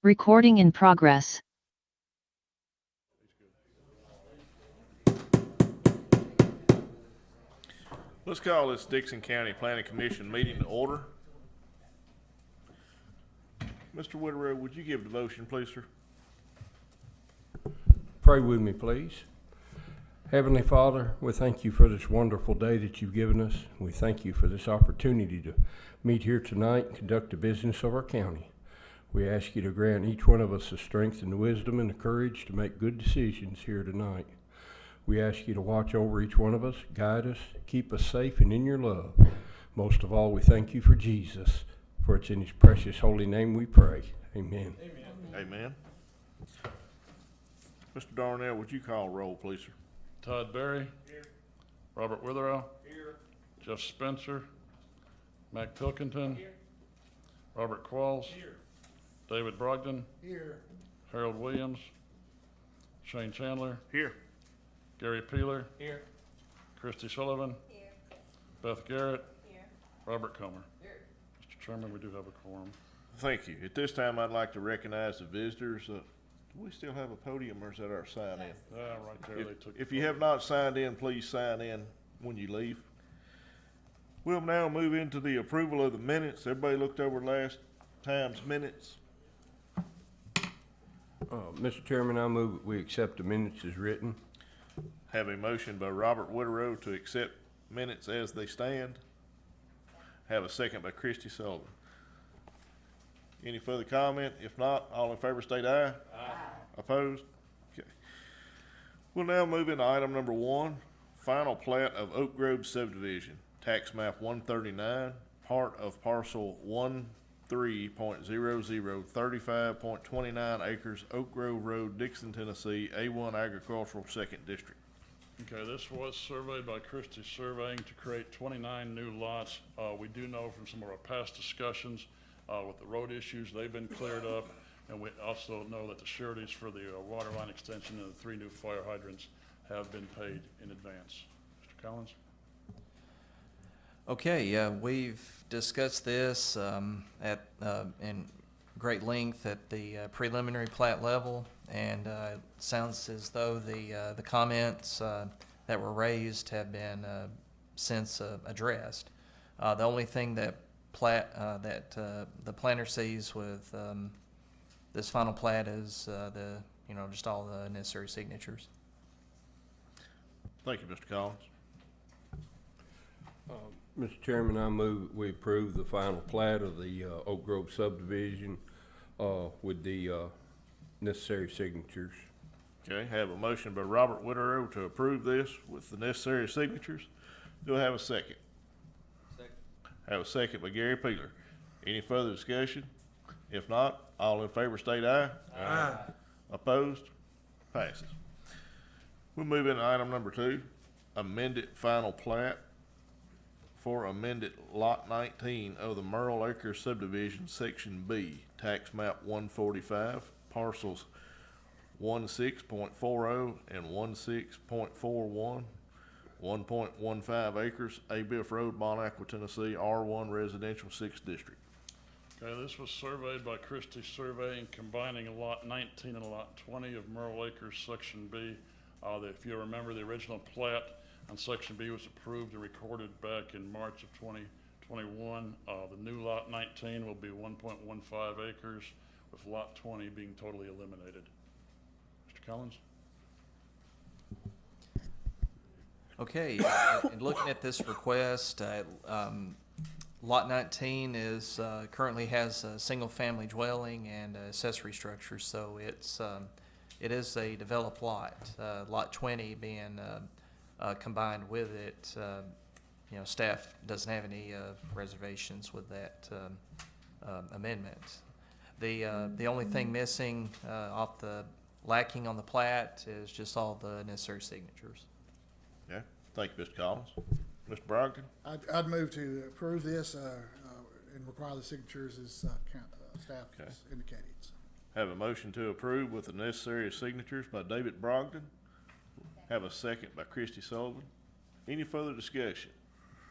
Recording in progress. Let's call this Dickson County Planning Commission meeting to order. Mr. Whitterow, would you give devotion, please, sir? Pray with me, please. Heavenly Father, we thank you for this wonderful day that you've given us. We thank you for this opportunity to meet here tonight and conduct the business of our county. We ask you to grant each one of us the strength and the wisdom and the courage to make good decisions here tonight. We ask you to watch over each one of us, guide us, keep us safe and in your love. Most of all, we thank you for Jesus, for it's in his precious holy name we pray. Amen. Amen. Amen. Mr. Darnell, would you call roll, please, sir? Todd Berry. Here. Robert Witherow. Here. Jeff Spencer. Mac Pilkington. Here. Robert Qualls. Here. David Brogdon. Here. Harold Williams. Shane Chandler. Here. Gary Peeler. Here. Christy Sullivan. Here. Beth Garrett. Here. Robert Comer. Here. Mr. Chairman, we do have a quorum. Thank you. At this time, I'd like to recognize the visitors. Do we still have a podium, or is that our sign in? Right there. They took. If you have not signed in, please sign in when you leave. We'll now move into the approval of the minutes. Everybody looked over last time's minutes. Mr. Chairman, I move that we accept the minutes as written. Have a motion by Robert Whitterow to accept minutes as they stand. Have a second by Christy Sullivan. Any further comment? If not, all in favor state aye. Aye. Opposed? Okay. We'll now move into item number 1, final plat of Oak Grove Subdivision, tax map 139, part of parcel 13.00, 35.29 acres, Oak Grove Road, Dixon, Tennessee, A1 Agricultural 2nd District. Okay, this was surveyed by Christie Surveying to create 29 new lots. We do know from some of our past discussions with the road issues, they've been cleared up. And we also know that the sureties for the water line extension and the 3 new fire hydrants have been paid in advance. Mr. Collins? Okay, we've discussed this in great length at the preliminary plat level, and it sounds as though the comments that were raised have been since addressed. The only thing that the planner sees with this final plat is just all the necessary signatures. Thank you, Mr. Collins. Mr. Chairman, I move that we approve the final plat of the Oak Grove subdivision with the necessary signatures. Okay, have a motion by Robert Whitterow to approve this with the necessary signatures. Do I have a second? Second. Have a second by Gary Peeler. Any further discussion? If not, all in favor state aye. Aye. Opposed? Passes. We'll move into item number 2, amended final plat for amended lot 19 of the Murrell Acre Subdivision, Section B, tax map 145, parcels 16.40 and 16.41, 1.15 acres, Biff Road, Monaco, Tennessee, R1 Residential 6th District. Okay, this was surveyed by Christie Surveying, combining lot 19 and lot 20 of Murrell Acres, Section B. If you remember, the original plat on Section B was approved and recorded back in March of 2021. The new lot 19 will be 1.15 acres, with lot 20 being totally eliminated. Mr. Collins? Okay, in looking at this request, Lot 19 is currently has a single-family dwelling and accessory structure, so it is a developed lot. Lot 20 being combined with it, staff doesn't have any reservations with that amendment. The only thing missing lacking on the plat is just all the necessary signatures. Yeah, thank you, Mr. Collins. Mr. Brogdon? I'd move to approve this and require the signatures as staff has indicated. Have a motion to approve with the necessary signatures by David Brogdon. Have a second by Christy Sullivan. Any further discussion?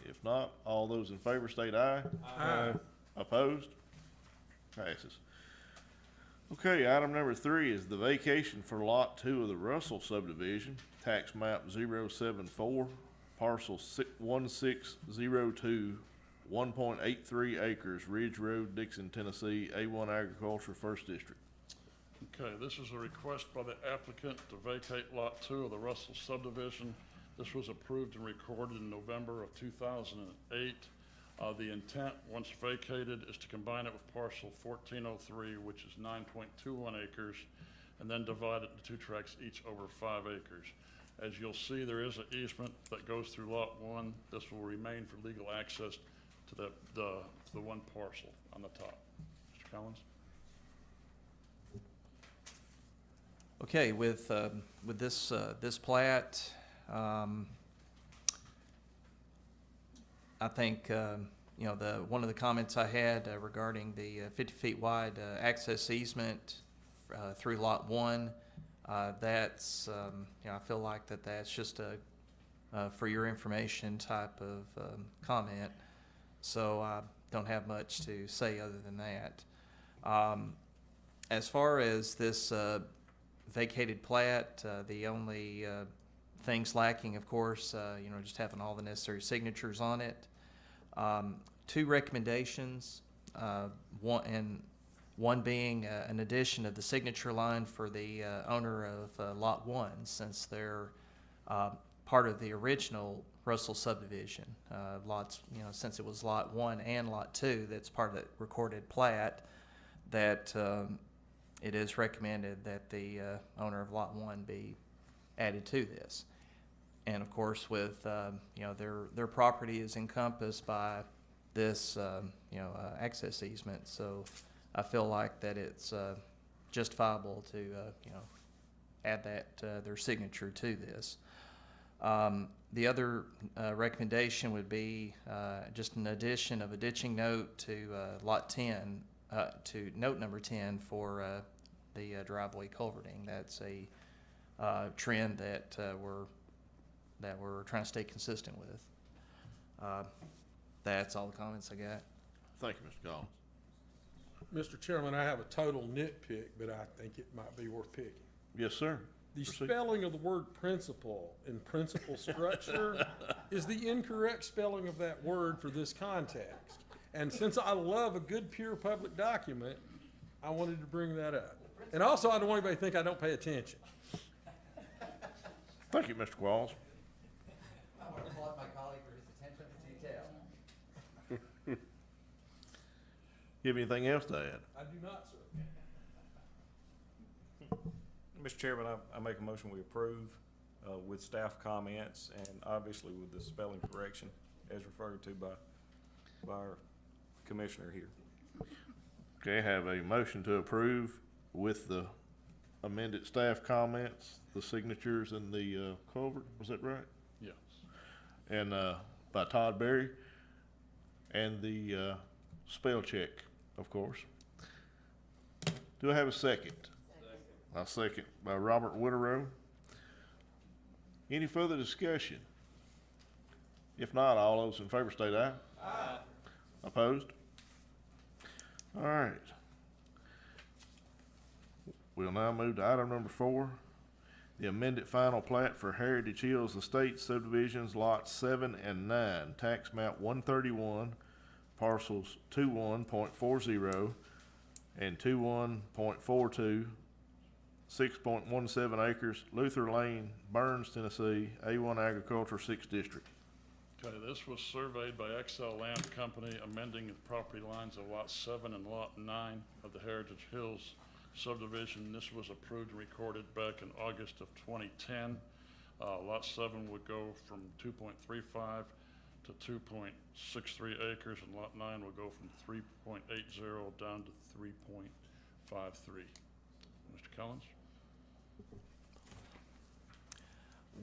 If not, all those in favor state aye. Aye. Opposed? Passes. Okay, item number 3 is the vacation for Lot 2 of the Russell subdivision, tax map 074, parcel 1602, 1.83 acres, Ridge Road, Dixon, Tennessee, A1 Agriculture, 1st District. Okay, this is a request by the applicant to vacate Lot 2 of the Russell subdivision. This was approved and recorded in November of 2008. The intent, once vacated, is to combine it with parcel 1403, which is 9.21 acres, and then divide it into 2 tracts, each over 5 acres. As you'll see, there is an easement that goes through Lot 1. This will remain for legal access to the one parcel on the top. Mr. Collins? Okay, with this plat, I think, you know, one of the comments I had regarding the 50 feet wide access easement through Lot 1, that's, you know, I feel like that's just a for your information type of comment, so I don't have much to say other than that. As far as this vacated plat, the only things lacking, of course, you know, just having all the necessary signatures on it. 2 recommendations, one being an addition of the signature line for the owner of Lot 1, since they're part of the original Russell subdivision. Lots, you know, since it was Lot 1 and Lot 2, that's part of the recorded plat, that it is recommended that the owner of Lot 1 be added to this. And of course, with you know, their property is encompassed by this you know, access easement, so I feel like that it's justifiable to you know, add that their signature to this. The other recommendation would be just an addition of a ditching note to Lot 10, to note number 10 for the driveway culverting. That's a trend that we're trying to stay consistent with. That's all the comments I got. Thank you, Mr. Collins. Mr. Chairman, I have a total nitpick, but I think it might be worth picking. Yes, sir. The Proceed. spelling of the word principal in principal structure is the incorrect spelling of that word for this context. And since I love a good, pure public document, I wanted to bring that up. And also, I don't want anybody to think I don't pay attention. Thank you, Mr. Qualls. I want to applaud my colleague for his attention to detail. You have anything else to add? I do not, sir. Mr. Chairman, I make a motion we approve with staff comments and obviously with the spelling correction as referred to by our commissioner here. Okay, have a motion to approve with the amended staff comments, the signatures, and the culvert. Was that right? Yes. And by Todd Berry, and the spell check, of course. Do I have a second? A second by Robert Witterow. Any further discussion? If not, all those in favor state aye. Aye. Opposed? All right. We'll now move to item number 4, the amended final plat for Heritage Hills Estates subdivisions lots 7 and 9, tax map 131, parcels 21.40 and 21.42, 6.17 acres, Luther Lane, Burns, Tennessee, A1 Agriculture, 6th District. Okay, this was surveyed by XL Land Company, amending the property lines of Lot 7 and Lot 9 of the Heritage Hills subdivision. This was approved and recorded back in August of 2010. Lot 7 would go from 2.35 to 2.63 acres, and Lot 9 would go from 3.80 down to 3.53. Mr. Collins?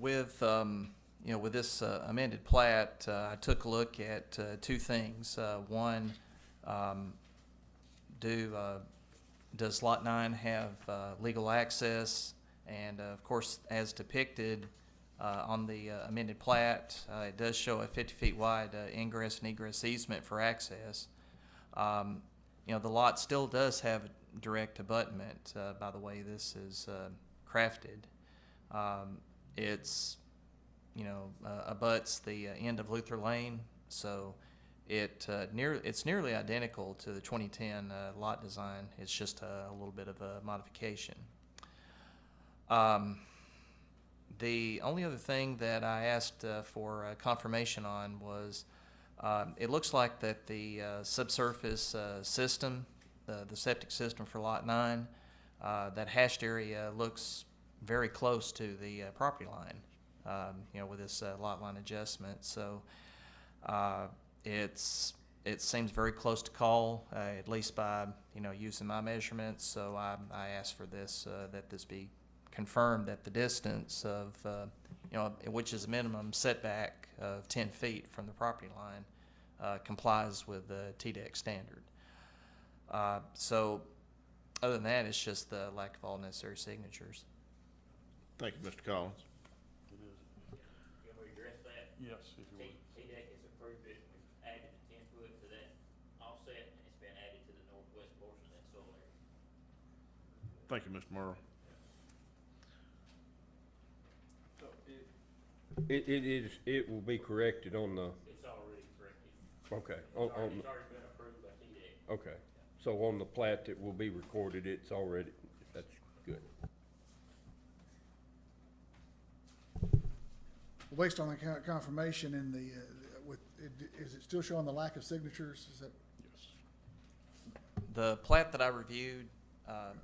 With you know, with this amended plat, I took a look at 2 things. One, does Lot 9 have legal access? And of course, as depicted on the amended plat, it does show a 50 feet wide ingress and egress easement for access. the lot still does have a direct abutment, by the way this is crafted. It's, abuts the end of Luther Lane, so it's nearly identical to the 2010 lot design. It's just a little bit of a modification. The only other thing that I asked for confirmation on was it looks like that the subsurface system, the septic system for Lot 9, that hashed area looks very close to the property line, with this lot line adjustment. So it seems very close to call, at least by using my measurements. So I asked for this that this be confirmed that the distance of which is a minimum setback of 10 feet from the property line complies with the TDEC standard. So other than that, it's just the lack of all necessary signatures. Thank you, Mr. Collins. It is. Can we address that? Yes, if you would. TDEC has approved it, we've added the 10 foot to that offset, and it's been added to the northwest portion of that soil area. Thank you, Mr. Murrell. It will be corrected on the, It's already corrected. okay, It's already been approved by TDEC. okay. So on the plat that will be recorded, it's already, that's good. Based on the confirmation and the, is it still showing the lack of signatures? Is that, Yes. The plat that I reviewed, at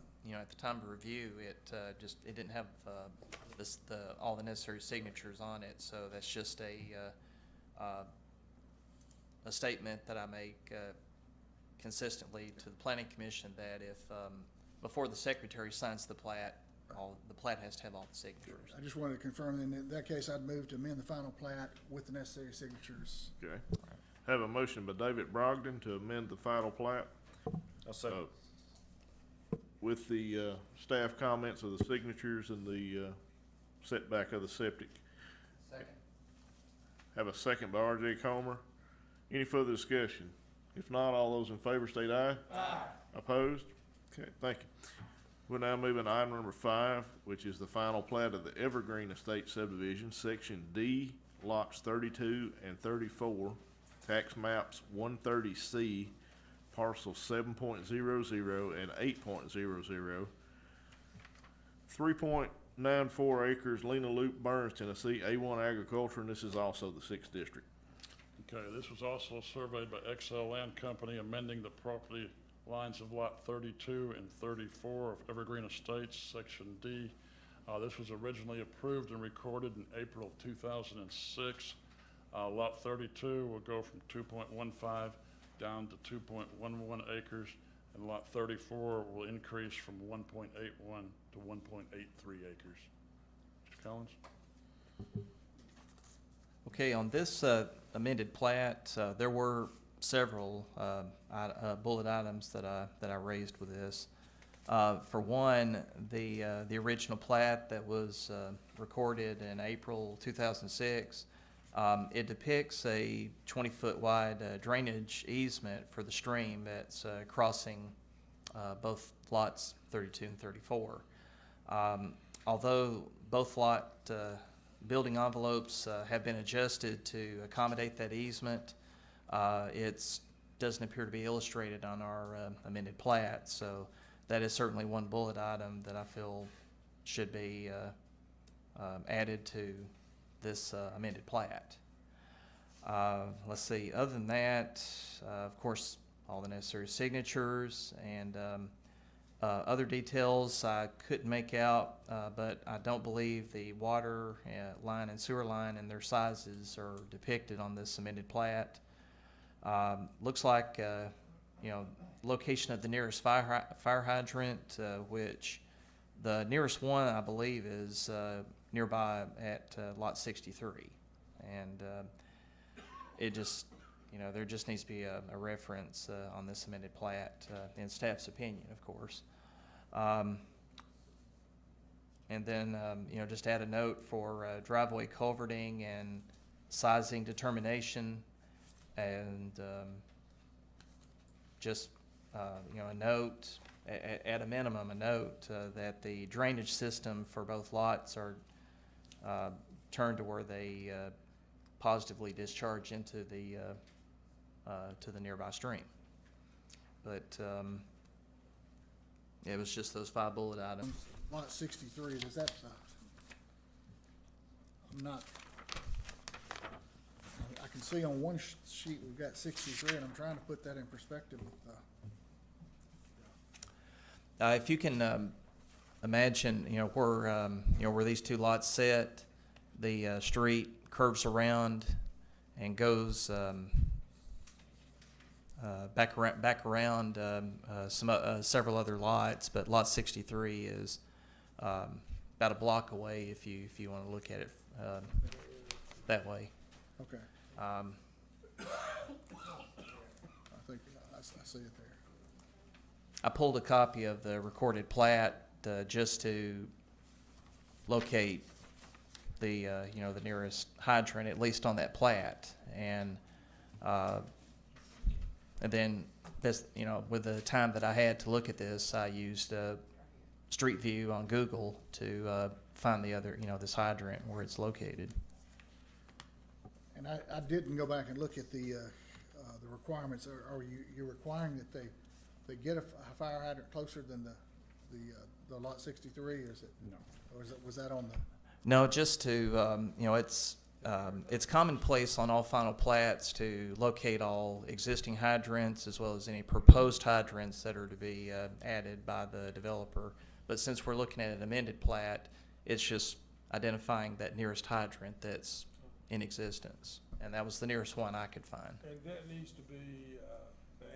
the time of review, it didn't have all the necessary signatures on it. So that's just a statement that I make consistently to the Planning Commission that if before the secretary signs the plat has to have all the signatures. I just wanted to confirm, in that case, I'd move to amend the final plat with the necessary signatures. Okay. Have a motion by David Brogdon to amend the final plat. I'll second. With the staff comments of the signatures and the setback of the septic. Second. Have a second by R.J. Comer. Any further discussion? If not, all those in favor state aye. Aye. Opposed? Okay, thank you. We're now moving to item number 5, which is the final plat of the Evergreen Estate Subdivision, Section D, lots 32 and 34, tax maps 130C, parcels 7.00 and 8.00, 3.94 acres, Lena Loop, Burns, Tennessee, A1 agriculture, and this is also the 6th district. Okay, this was also surveyed by XL Land Company, amending the property lines of Lot 32 and 34 of Evergreen Estates, Section D. This was originally approved and recorded in April of 2006. Lot 32 will go from 2.15 down to 2.11 acres, and Lot 34 will increase from 1.81 to 1.83 acres. Mr. Collins? Okay, on this amended plat, there were several bullet items that I raised with this. For one, the original plat that was recorded in April 2006, it depicts a 20-foot wide drainage easement for the stream that's crossing both lots 32 and 34. Although both lot building envelopes have been adjusted to accommodate that easement, it doesn't appear to be illustrated on our amended plat. So that is certainly one bullet item that I feel should be added to this amended plat. Let's see, other than that, of course, all the necessary signatures and other details I couldn't make out, but I don't believe the water line and sewer line and their sizes are depicted on this amended plat. Looks like, location of the nearest fire hydrant, which the nearest one, I believe, is nearby at lot 63. And it just, there just needs to be a reference on this amended plat in staff's opinion, of course. And then, just add a note for driveway culverting and sizing determination, and just a note, at a minimum, a note that the drainage system for both lots are turned to where they positively discharge into the to the nearby stream. But it was just those 5 bullet items. Lot 63, is that, I'm not, I can see on one sheet we've got 63, and I'm trying to put that in perspective with, If you can imagine, where these 2 lots sit, the street curves around and goes back around several other lots, but lot 63 is about a block away if you want to look at it that way. okay, I think I see it there. I pulled a copy of the recorded plat just to locate the the nearest hydrant, at least on that plat, and then this, with the time that I had to look at this, I used Street View on Google to find the other, this hydrant where it's located. And I didn't go back and look at the requirements. Are you requiring that they get a fire hydrant closer than the lot 63, or is it? No. Or was that on the? No, just to, it's commonplace on all final plats to locate all existing hydrants as well as any proposed hydrants that are to be added by the developer. But since we're looking at an amended plat, it's just identifying that nearest hydrant that's in existence. And that was the nearest one I could find. And that needs to be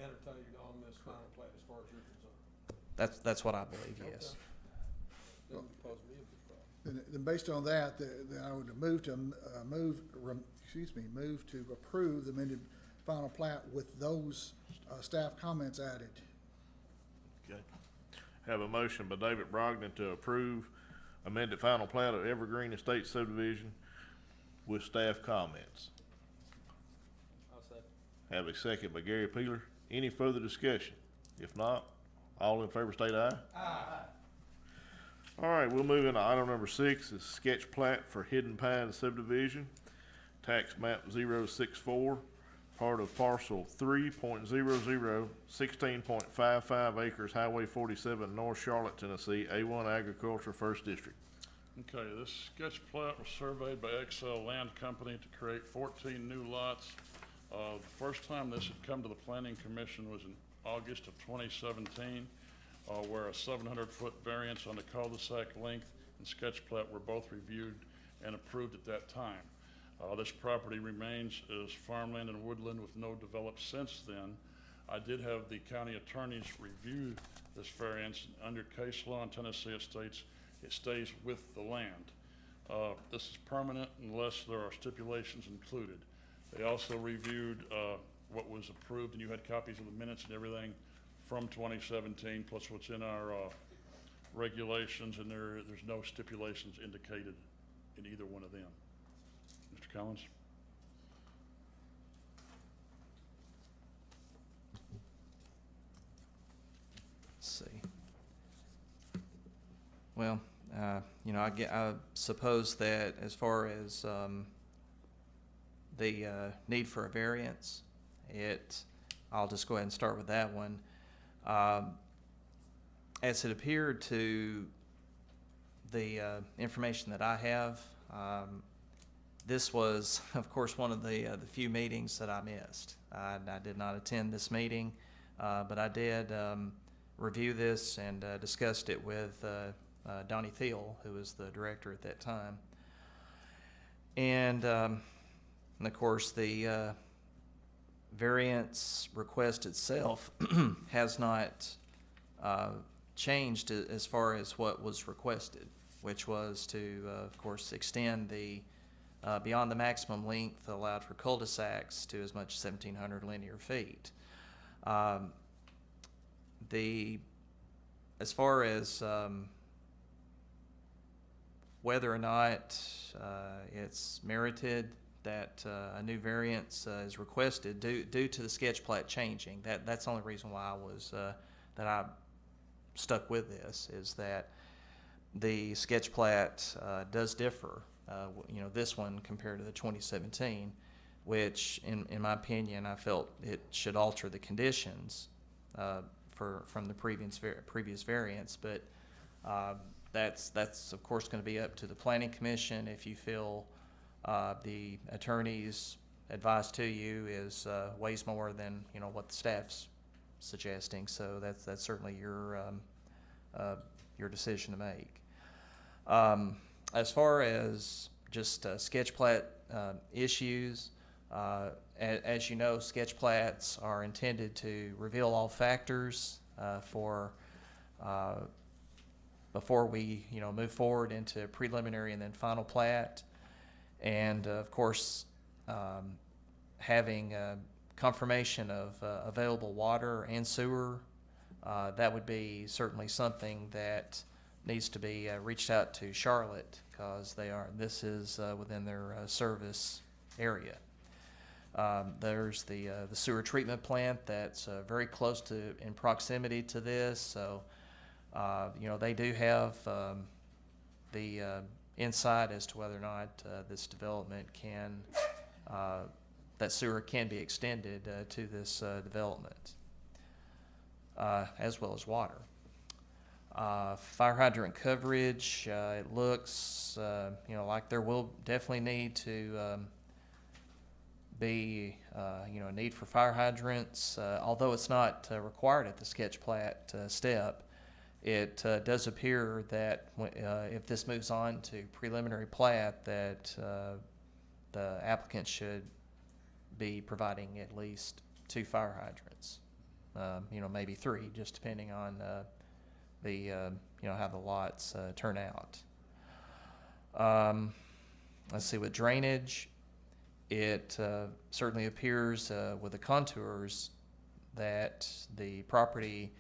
annotated on this final plat as far as you're concerned. That's what I believe, yes. Doesn't cause me a big problem. Then based on that, I would move to approve the amended final plat with those staff comments added. Okay. Have a motion by David Brogdon to approve amended final plat of Evergreen Estate subdivision with staff comments. I'll second. Have a second by Gary Peeler. Any further discussion? If not, all in favor state aye. Aye. All right, we'll move into item number 6, is sketch plat for Hidden Pines subdivision, tax map 064, part of parcel 3.00, 16.55 acres, Highway 47, North Charlotte, Tennessee, A1 Agriculture, 1st District. Okay, this sketch plat was surveyed by XL Land Company to create 14 new lots. The first time this had come to the Planning Commission was in August of 2017, where a 700-foot variance on the cul-de-sac length and sketch plat were both reviewed and approved at that time. This property remains as farmland and woodland with no developed since then. I did have the county attorneys review this variance. Under case law in Tennessee, it stays with the land. This is permanent unless there are stipulations included. They also reviewed what was approved, and you had copies of the minutes and everything from 2017, plus what's in our regulations, and there's no stipulations indicated in either one of them. Mr. Collins? Let's see. Well, I suppose that as far as the need for a variance, I'll just go ahead and start with that one. As it appeared to the information that I have, this was, of course, one of the few meetings that I missed. I did not attend this meeting, but I did review this and discussed it with Donnie Thiel, who was the director at that time. And of course, the variance request itself has not changed as far as what was requested, which was to, of course, extend the beyond the maximum length allowed for cul-de-sacs to as much as 1,700 linear feet. As far as whether or not it's merited, that a new variance is requested due to the sketch plat changing. That's the only reason why I was that I stuck with this, is that the sketch plat does differ. This one compared to the 2017, which in my opinion, I felt it should alter the conditions from the previous variance, but that's of course going to be up to the Planning Commission. If you feel the attorney's advice to you is weighs more than what the staff's suggesting, so that's certainly your decision to make. As far as just sketch plat issues, as you know, sketch plats are intended to reveal all factors before we move forward into preliminary and then final plat. And of course, having confirmation of available water and sewer, that would be certainly something that needs to be reached out to Charlotte, because this is within their service area. There's the sewer treatment plant that's very close in proximity to this, so they do have the insight as to whether or not this development that sewer can be extended to this development, as well as water. Fire hydrant coverage, it looks like there will definitely need to be a need for fire hydrants, although it's not required at the sketch plat step. It does appear that if this moves on to preliminary plat, that the applicant should be providing at least 2 fire hydrants, maybe 3, just depending on how the lots turn out. Let's see, with drainage, it certainly appears with the contours that the property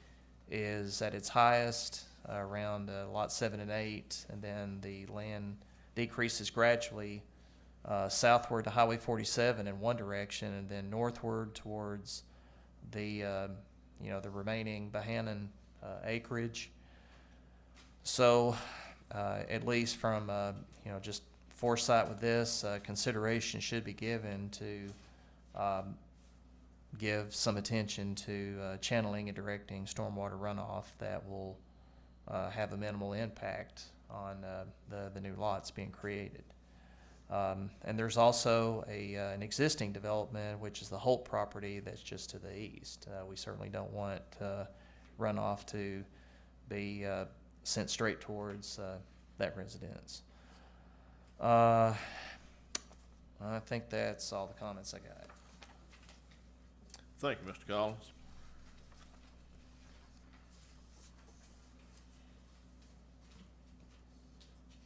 is at its highest around lot 7 and 8, and then the land decreases gradually southward to Highway 47 in one direction, and then northward towards the the remaining Bohannon acreage. So at least from just foresight with this, consideration should be given to give some attention to channeling and directing stormwater runoff that will have a minimal impact on the new lots being created. And there's also an existing development, which is the Holt property that's just to the east. We certainly don't want runoff to be sent straight towards that residence. I think that's all the comments I got. Thank you, Mr. Collins.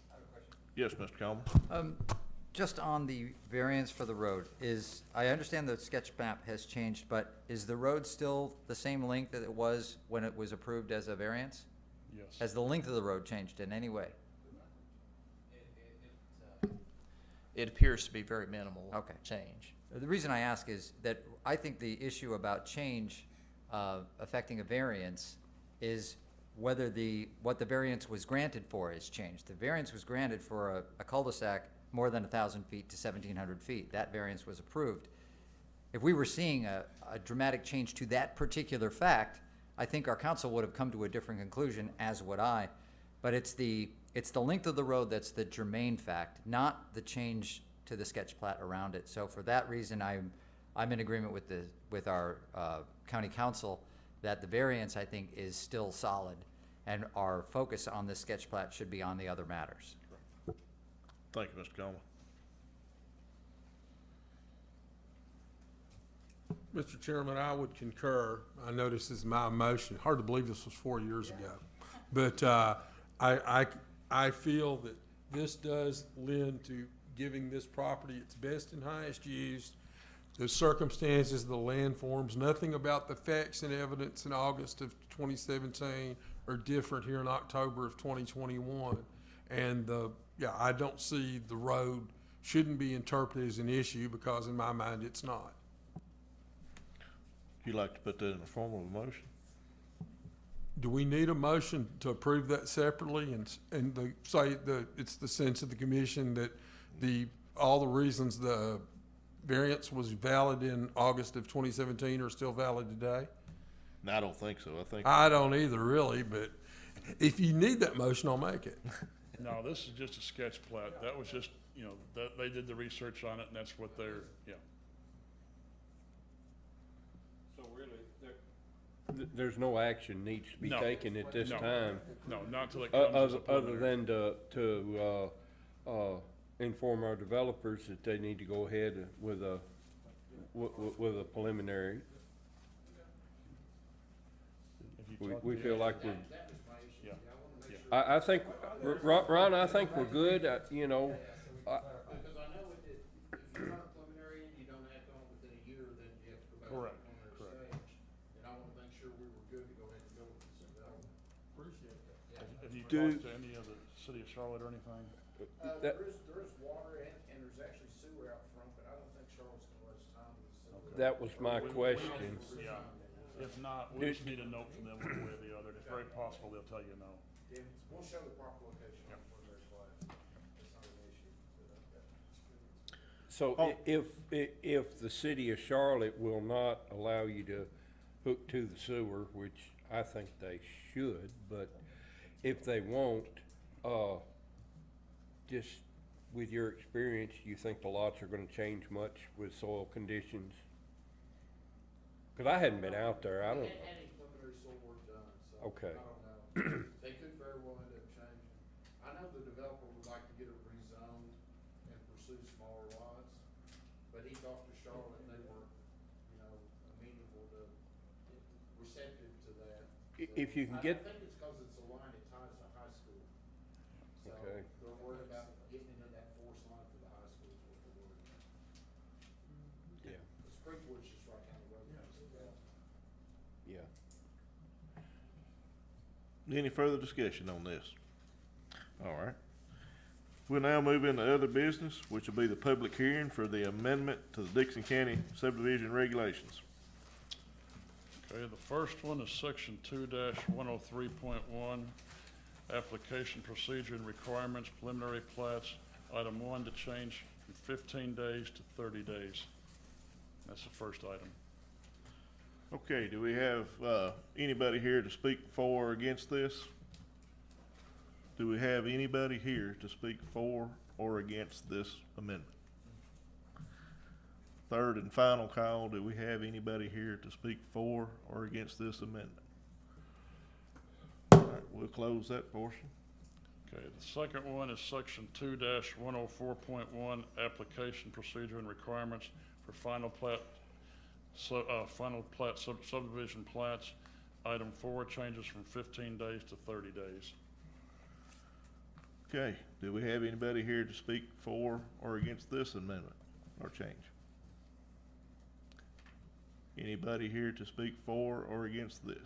I have a question. Yes, Mr. Coleman. Just on the variance for the road, I understand the sketch map has changed, but is the road still the same length that it was when it was approved as a variance? Yes. Has the length of the road changed in any way? It appears to be very minimal Okay. change. The reason I ask is that I think the issue about change affecting a variance is whether what the variance was granted for has changed. The variance was granted for a cul-de-sac more than 1,000 feet to 1,700 feet. That variance was approved. If we were seeing a dramatic change to that particular fact, I think our council would have come to a different conclusion, as would I. But it's the length of the road that's the germane fact, not the change to the sketch plat around it. So for that reason, I'm in agreement with our county council that the variance, I think, is still solid, and our focus on this sketch plat should be on the other matters. Thank you, Mr. Coleman. Mr. Chairman, I would concur. I know this is my motion. Hard to believe this was 4 years ago. But I feel that this does lend to giving this property its best and highest use. The circumstances of the land forms, nothing about the facts and evidence in August of 2017 are different here in October of 2021. And I don't see the road shouldn't be interpreted as an issue, because in my mind, it's not. Would you like to put that in the form of a motion? Do we need a motion to approve that separately and say it's the sense of the commission that all the reasons the variance was valid in August of 2017 are still valid today? No, I don't think so. I think, I don't either, really, but if you need that motion, I'll make it. No, this is just a sketch plat. That was just, you know, that, they did the research on it, and that's what they're, yeah. So really, there's no action needs to be No. taken at this No. time, No, not until it comes as a other preliminary. than to inform our developers that they need to go ahead with a preliminary. If you talk We to feel the- like we're, Yeah. I think, Ron, I think we're good, you know, Because I know if you run a preliminary and you don't act on it within a year, then you have to go back to Correct, the preliminary correct. stage. And I wanna make sure we were good to go ahead and go with this development. Appreciate that. Have you Do- talked to any of the city of Charlotte or anything? that- There is water and there's actually sewer out front, but I don't think Charlotte's gonna let us time with the sewer. that was my question. Yeah. If not, we just need a note from them one way or the other. It's very possible they'll tell you no. Yeah, we'll show the proper location on the preliminary plat. It's not an issue. So if the city of Charlotte will not allow you to hook to the sewer, which I think they should, but if they won't, just with your experience, do you think the lots are gonna change much with soil conditions? Cause I hadn't been out there, I don't, Had any preliminary soil work done, so. Okay. I don't know. They could very well end up changing. I know the developer would like to get it rezoned and pursue smaller lots, but he talked to Charlotte and they were, you know, amenable to, receptive to that. if you can I get, think it's cause it's a line that ties to high school. So Okay. they're worried about getting into that force line for the high school is what they're worried about. yeah, The Springwood's just right down the road. from us. yeah. any further discussion on this? All right. We'll now move into other business, which will be the public hearing for the amendment to the Dixon County subdivision regulations. Okay, the first one is section 2-103.1, application procedure and requirements, preliminary plats. Item 1 to change from 15 days to 30 days. That's the first item. Okay, do we have, anybody here to speak for or against this? Do we have anybody here to speak for or against this amendment? Third and final call, do we have anybody here to speak for or against this amendment? All right, we'll close that portion. Okay, the second one is section 2-104.1, application procedure and requirements for final plat, subdivision plats. Item 4 changes from 15 days to 30 days. Okay, do we have anybody here to speak for or against this amendment or change? Anybody here to speak for or against this?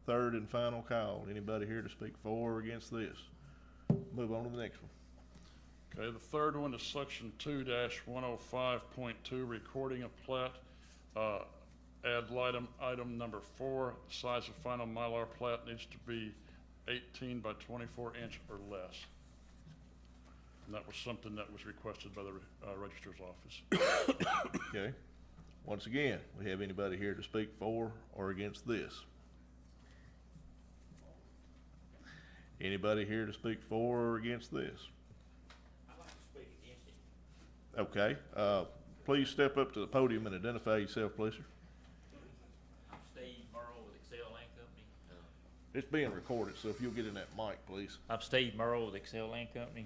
Third and final call, anybody here to speak for or against this? Move on to the next one. Okay, the third one is section 2-105.2, recording of plat. Add item number 4, the size of final Mylar plat needs to be 18 by 24 inch or less. And that was something that was requested by the registrar's office. Okay, once again, we have anybody here to speak for or against this? Anybody here to speak for or against this? I'd like to speak against it. Okay, please step up to the podium and identify yourself, please, sir. I'm Steve Murrell with Excel Land Company. It's being recorded, so if you'll get in that mic, please. I'm Steve Murrell with Excel Land Company.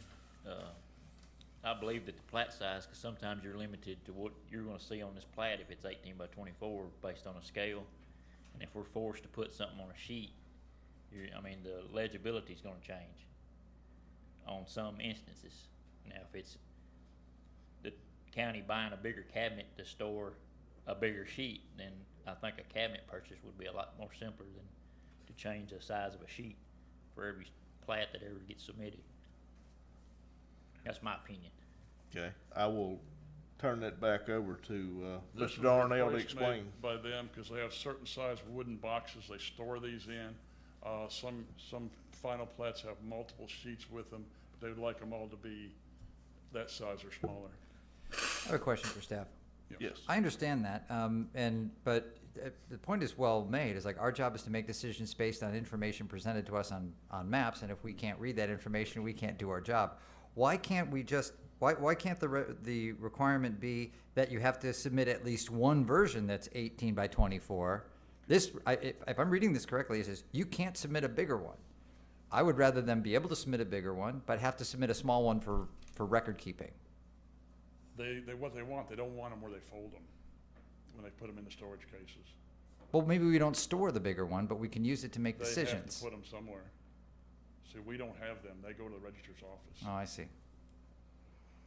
I believe that the plat size, because sometimes you're limited to what you're gonna see on this plat if it's 18 by 24 based on a scale. And if we're forced to put something on a sheet, the legibility's gonna change on some instances. Now, if it's the county buying a bigger cabinet to store a bigger sheet, then I think a cabinet purchase would be a lot more simpler than to change the size of a sheet for every plat that ever gets submitted. That's my opinion. Okay, I will turn that back over to, This Mr. was a Darnell to request made explain. by them, because they have certain size wooden boxes they store these in. Some final plats have multiple sheets with them, but they would like them all to be that size or smaller. I have a question for staff. Yes, I understand that, but the point is well made, is like, our job is to make decisions based on information presented to us on maps, and if we can't read that information, we can't do our job. Why can't we just, why can't the requirement be that you have to submit at least one version that's 18 by 24? This, if I'm reading this correctly, it says you can't submit a bigger one. I would rather them be able to submit a bigger one, but have to submit a small one for record keeping. What they want, they don't want them where they fold them, when they put them in the storage cases. Well, maybe we don't store the bigger one, but we can use it to make They have decisions. to put them somewhere. See, we don't have them. They go to the registrar's office. Oh, I see.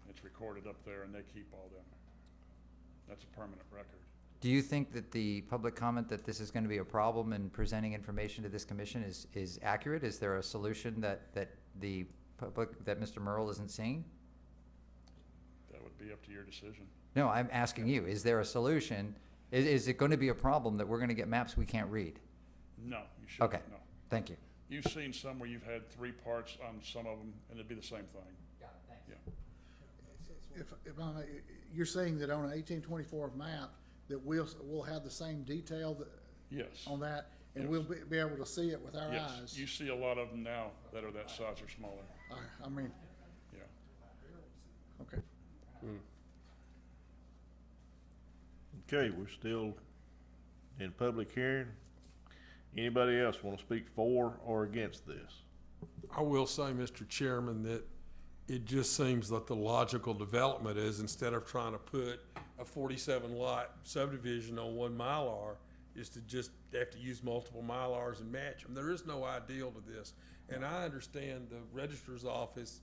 It's recorded up there and they keep all them. That's a permanent record. Do you think that the public comment that this is going to be a problem in presenting information to this commission is accurate? Is there a solution that the public, that Mr. Murrell isn't seeing? That would be up to your decision. No, I'm asking you, is there a solution? Is it going to be a problem that we're going to get maps we can't read? No, you shouldn't. Okay. No. Thank you. You've seen some where you've had 3 parts on some of them and it'd be the same thing. Got it, thanks. Yeah. If I may, you're saying that on an 1824 map, that we'll have the same detail that, Yes. on that, and Yes. we'll be able to see it with our Yes. eyes? You see a lot of them now that are that size or smaller. I mean, Yeah. okay. okay, we're still in public hearing. Anybody else want to speak for or against this? I will say, Mr. Chairman, that it just seems that the logical development is, instead of trying to put a 47 lot subdivision on 1 Mylar, is to just have to use multiple Mylars and match them. There is no ideal to this. And I understand the registrar's office,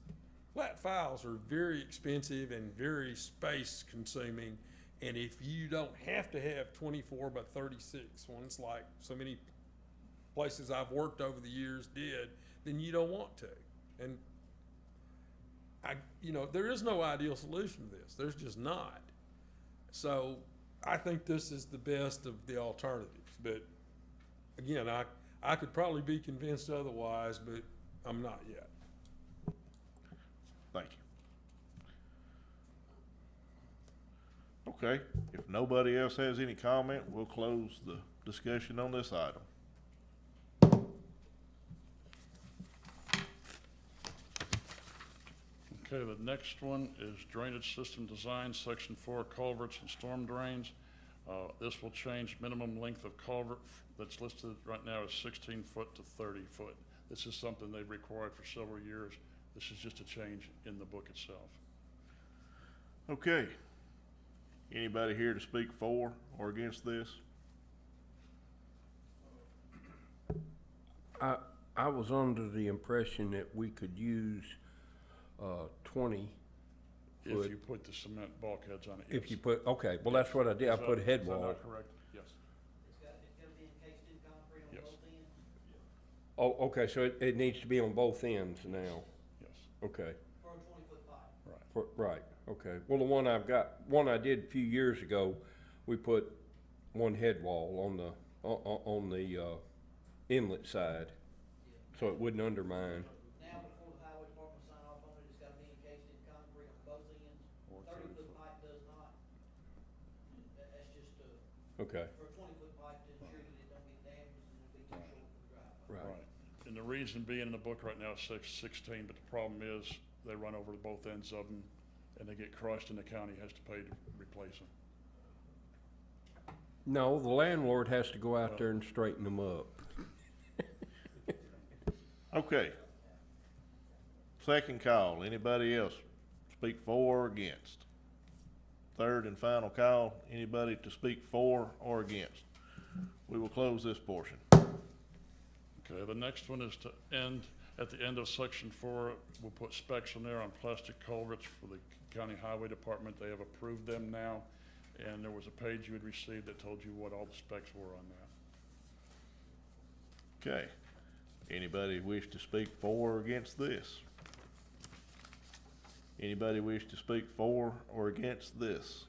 flat files are very expensive and very space consuming. And if you don't have to have 24 by 36 ones, like so many places I've worked over the years did, then you don't want to. And there is no ideal solution to this. There's just not. So I think this is the best of the alternatives. But again, I could probably be convinced otherwise, but I'm not yet. Thank you. Okay, if nobody else has any comment, we'll close the discussion on this item. Okay, the next one is drainage system design, section 4, culverts and storm drains. This will change minimum length of culvert that's listed right now as 16 foot to 30 foot. This is something they've required for several years. This is just a change in the book itself. Okay. Anybody here to speak for or against this? I was under the impression that we could use 20 If foot. you put the cement bulkheads on it, If yes. you put, okay, well, that's what I did. I Is that- put a head is that wall. not correct? Yes. It's gonna be encased in concrete on Yes. both ends Oh, okay, so it needs to be on both ends now. Yes, Okay, for a 20-foot pipe. right. right, okay. Well, the one I did a few years ago, we put one head wall on the inlet side, so it wouldn't undermine. Now, before the highway department sign off on it, it's gotta be encased in concrete on both ends. 30-foot pipe does not. That's just, Okay, for a 20-foot pipe to ensure that it don't get damaged and it'll be too short for the driveway. right. Right. And the reason being in the book right now is 16, but the problem is they run over both ends of them and they get crushed and the county has to pay to replace them. No, the landlord has to go out there and straighten them up. Okay. Second call. Anybody else speak for or against? Third and final call. Anybody to speak for or against? We will close this portion. Okay, the next one is to end, at the end of section 4, we'll put specs in there on plastic culverts for the county highway department. They have approved them now. And there was a page you had received that told you what all the specs were on that. Okay. Anybody wish to speak for or against this? Anybody wish to speak for or against this?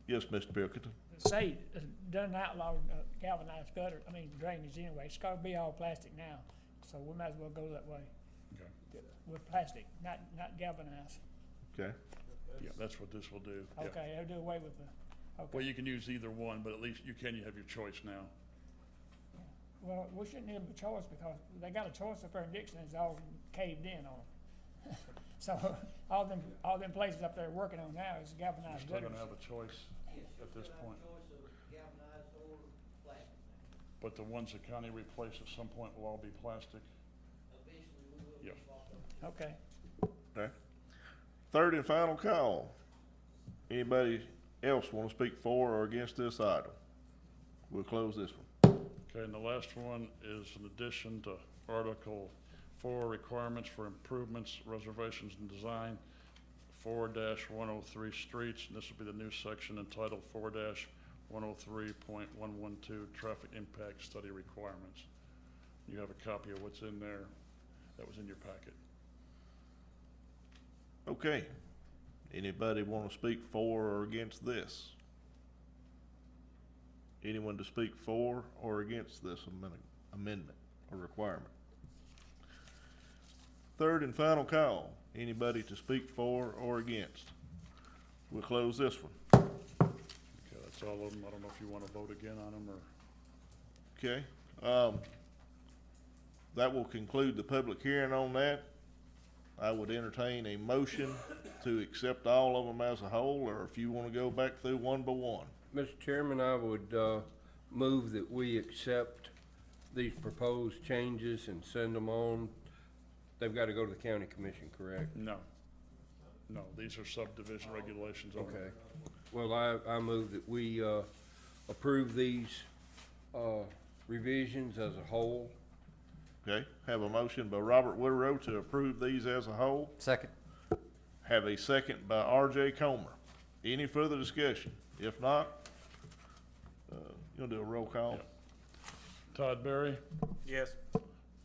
Yes, Mr. Pilkington. The state has done outlaw galvanized gutter, drainage anyway. It's gotta be all plastic now, so we might as well go that way. Okay. With plastic, not galvanized. Okay, Yeah, that's what this will do. Yeah. Okay, I'll do away with the, Well, okay. you can use either one, but at least you have your choice now. Well, we shouldn't have a choice because they got a choice up there in Dixon, it's all caved in on them. So, all them places up there working on now is You're galvanized still gutters. gonna have a choice at this point. Choice of galvanized or plastic. But the ones the county replace at some point will all be plastic. Eventually, we will Yep. be bought up. Okay. okay. Third and final call. Anybody else want to speak for or against this item? We'll close this one. Okay, and the last one is an addition to Article 4, requirements for improvements, reservations, and design, 4-103 streets, and this will be the new section entitled 4-103.112 traffic impact study requirements. You have a copy of what's in there that was in your packet. Okay. Anybody want to speak for or against this? Anyone to speak for or against this amendment or requirement? Third and final call. Anybody to speak for or against? We'll close this one. Okay, that's all of them. I don't know if you want to vote again on them or. Okay. That will conclude the public hearing on that. I would entertain a motion to accept all of them as a whole, or if you want to go back through one by one. Mr. Chairman, I would move that we accept these proposed changes and send them on. They've got to go to the county commission, correct? No. No, these are subdivision regulations only. Okay. Well, I move that we approve these revisions as a whole. Okay, have a motion by Robert Woodrow to approve these as a whole. Second. Have a second by R.J. Comer. Any further discussion? If not, you'll do a roll call. Yep. Todd Berry, Yes.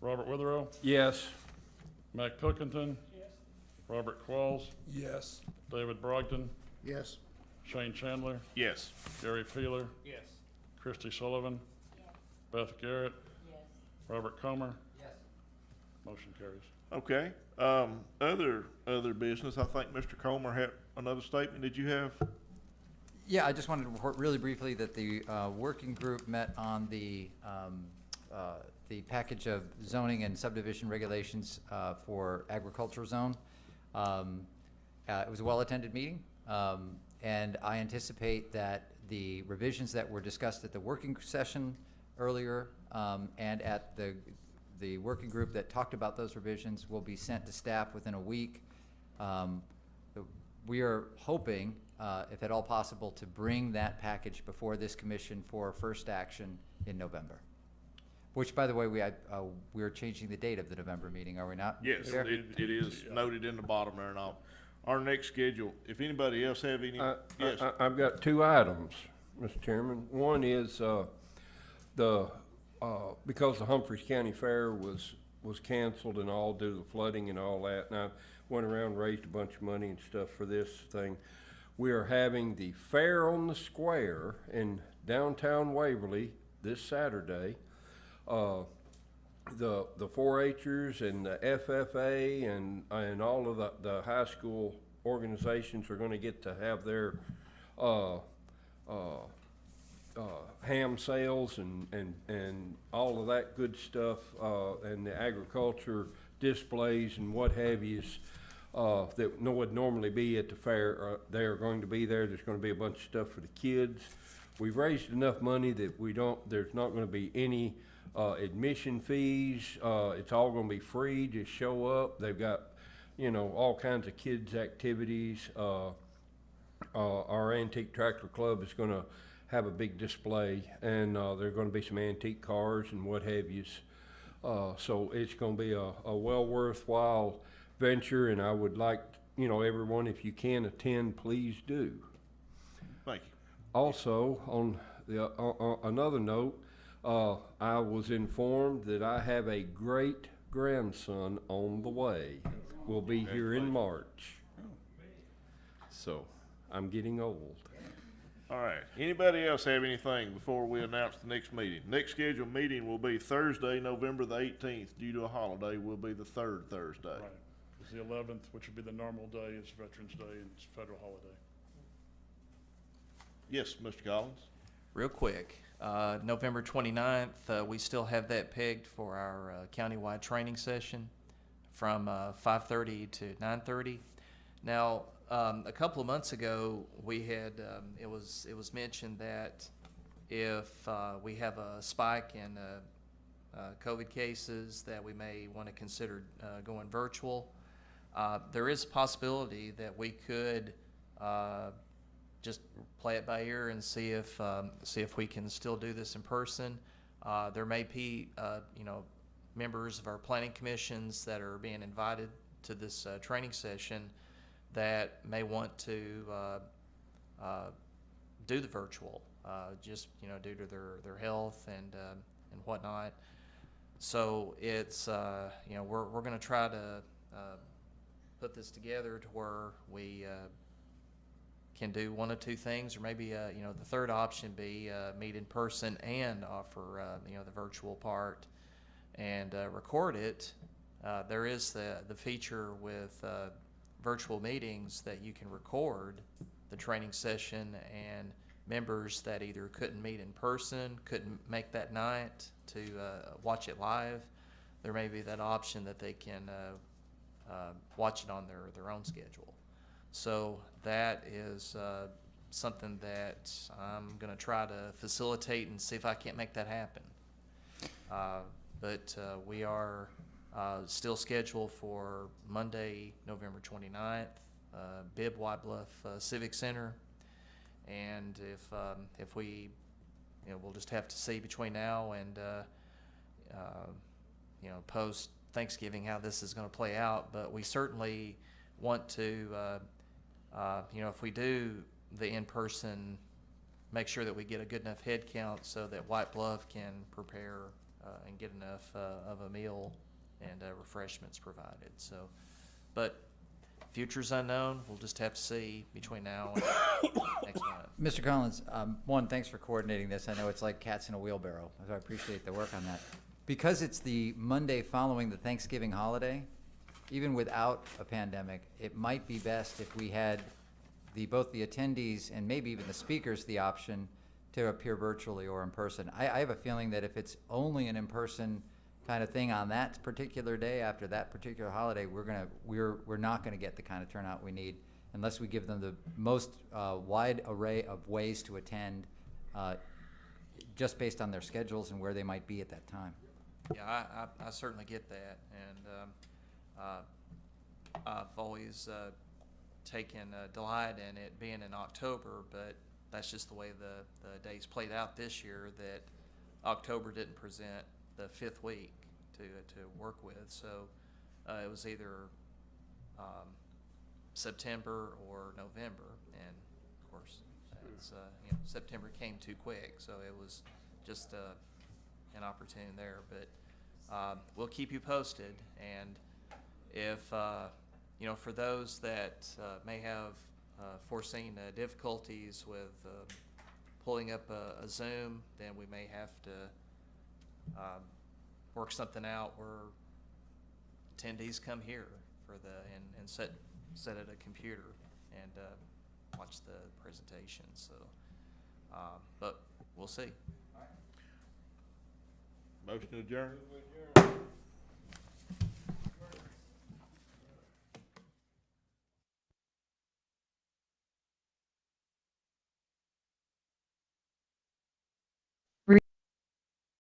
Robert Witherow, Yes. Mac Pilkington, Yes. Robert Qualls, Yes. David Brogdon, Yes. Shane Chandler, Yes. Gary Peeler, Yes. Christy Sullivan, Beth Garrett, Robert Comer. Yes. Motion carries. Okay, other business, I think Mr. Comer had another statement. Did you have? Yeah, I just wanted to report really briefly that the working group met on the package of zoning and subdivision regulations for agricultural zone. It was a well-attended meeting, and I anticipate that the revisions that were discussed at the working session earlier and at the working group that talked about those revisions will be sent to staff within a week. We are hoping, if at all possible, to bring that package before this commission for first action in November. Which, by the way, we're changing the date of the November meeting, are we not? Yes, Chair? it is noted in the bottom there and all. Our next schedule, if anybody else have any, yes, I've got two items, Mr. Chairman. One is because the Humphreys County Fair was canceled and all due to the flooding and all that, and I went around and raised a bunch of money and stuff for this thing. We are having the Fair on the Square in downtown Waverly this Saturday. The 4-H'ers and the FFA and all of the high school organizations are going to get to have their ham sales and all of that good stuff, and the agriculture displays and what have yous that would normally be at the fair. They are going to be there. There's going to be a bunch of stuff for the kids. We've raised enough money that there's not going to be any admission fees. It's all going to be free. Just show up. They've got, all kinds of kids activities. Our Antique Tractor Club is going to have a big display, and there are going to be some antique cars and what have yous. So it's going to be a well worthwhile venture, and I would like, everyone, if you can attend, please do. thank you. Also, on another note, I was informed that I have a great grandson on the way. will be here in March. So, I'm getting old. All right. Anybody else have anything before we announce the next meeting? Next scheduled meeting will be Thursday, November the 18th. Due to a holiday, will be the third Thursday. Right, because the 11th, which would be the normal day, is Veterans Day and it's a federal holiday. Yes, Mr. Collins? Real quick, November 29th, we still have that pegged for our countywide training session from 5:30 to 9:30. Now, a couple of months ago, we had, it was mentioned that if we have a spike in COVID cases, that we may want to consider going virtual. There is a possibility that we could just play it by ear and see if we can still do this in person. There may be, members of our planning commissions that are being invited to this training session that may want to do the virtual, just due to their health and whatnot. So it's we're going to try to put this together to where we can do one of two things, or maybe the third option be meet in person and offer the virtual part and record it. There is the feature with virtual meetings that you can record the training session, and members that either couldn't meet in person, couldn't make that night to watch it live, there may be that option that they can watch it on their own schedule. So that is something that I'm going to try to facilitate and see if I can't make that happen. But we are still scheduled for Monday, November 29th, Bibb White Bluff Civic Center. And if we, we'll just have to see between now and, post Thanksgiving how this is going to play out. But we certainly want to, if we do the in-person, make sure that we get a good enough head count so that White Bluff can prepare and get enough of a meal and refreshments provided. So, but future's unknown. We'll just have to see between now and next month. Mr. Collins, one, thanks for coordinating this. I know it's like cats in a wheelbarrow, so I appreciate the work on that. Because it's the Monday following the Thanksgiving holiday, even without a pandemic, it might be best if we had both the attendees and maybe even the speakers the option to appear virtually or in person. I have a feeling that if it's only an in-person kind of thing on that particular day after that particular holiday, we're not gonna get the kind of turnout we need unless we give them the most wide array of ways to attend, just based on their schedules and where they might be at that time. Yeah, I certainly get that, and I've always taken delight in it being in October, but that's just the way the days played out this year, that October didn't present the fifth week to work with, so it was either September or November, and of course it's, September came too quick, so it was just an opportunity there. But we'll keep you posted, and if for those that may have foreseen difficulties with pulling up a Zoom, then we may have to work something out where attendees come here for and sit at a computer and watch the presentation. So, but we'll see. Motion to adjourn?